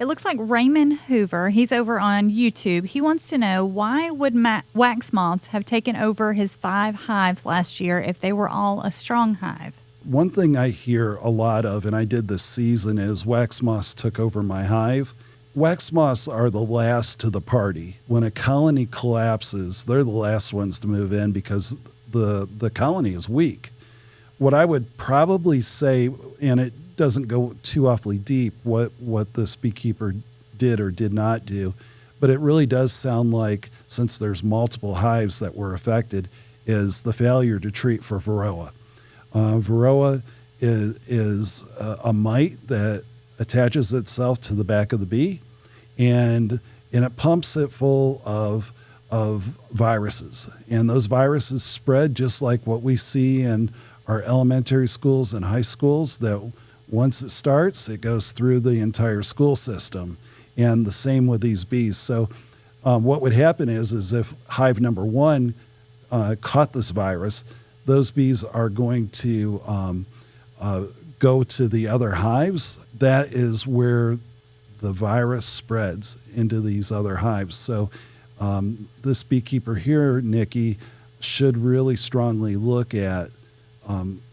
It looks like Raymond Hoover, he's over on YouTube. He wants to know, why would wax moths have taken over his 5 hives last year if they were all a strong hive? One thing I hear a lot of, and I did this season, is wax moths took over my hive. Wax moths are the last to the party. When a colony collapses, they're the last ones to move in because the colony is weak. What I would probably say, and it doesn't go too awfully deep what this beekeeper did or did not do, but it really does sound like, since there's multiple hives that were affected, is the failure to treat for varroa. Varroa is a mite that attaches itself to the back of the bee, and it pumps it full of viruses. And those viruses spread just like what we see in our elementary schools and high schools, that once it starts, it goes through the entire school system. And the same with these bees. So what would happen is if hive number 1 caught this virus, those bees are going to go to the other hives. That is where the virus spreads into these other hives. So this beekeeper here, Nikki, should really strongly look at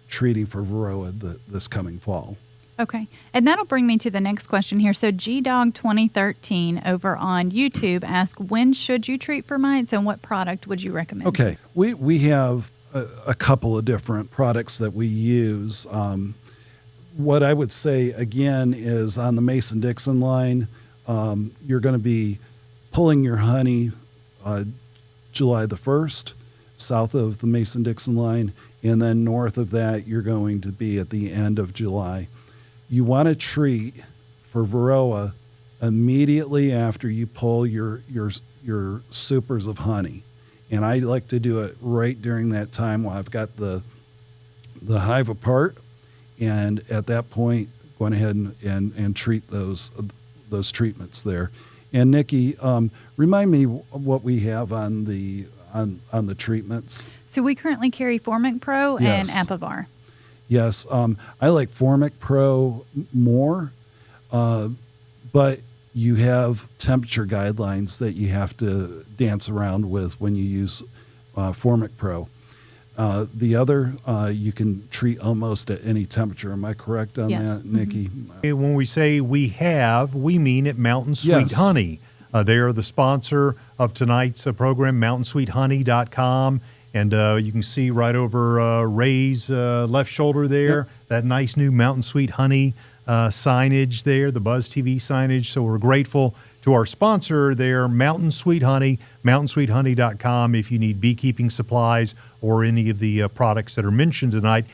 treating for varroa this coming fall. Okay. And that'll bring me to the next question here. So G-Dog 2013 over on YouTube asked, when should you treat for mites and what product would you recommend? Okay. We have a couple of different products that we use. What I would say, again, is on the Mason-Dixon line, you're going to be pulling your honey July the 1st, south of the Mason-Dixon line, and then north of that, you're going to be at the end of July. You want to treat for varroa immediately after you pull your supers of honey. And I like to do it right during that time while I've got the hive apart. And at that point, go ahead and treat those treatments there. And Nikki, remind me what we have on the treatments. So we currently carry Formic Pro Yes. and Apivar. Yes, I like Formic Pro more, but you have temperature guidelines that you have to dance around with when you use Formic Pro. The other, you can treat almost at any temperature. Am I correct on that, Nikki? When we say we have, we mean at Mountain Sweet Yes. Honey. They are the sponsor of tonight's program, mountainsweethoney.com. And you can see right over Ray's left shoulder there, that nice new Mountain Sweet Honey signage there, the Buzz TV signage. So we're grateful to our sponsor there, Mountain Sweet Honey, mountainsweethoney.com, if you need beekeeping supplies or any of the products that are mentioned tonight.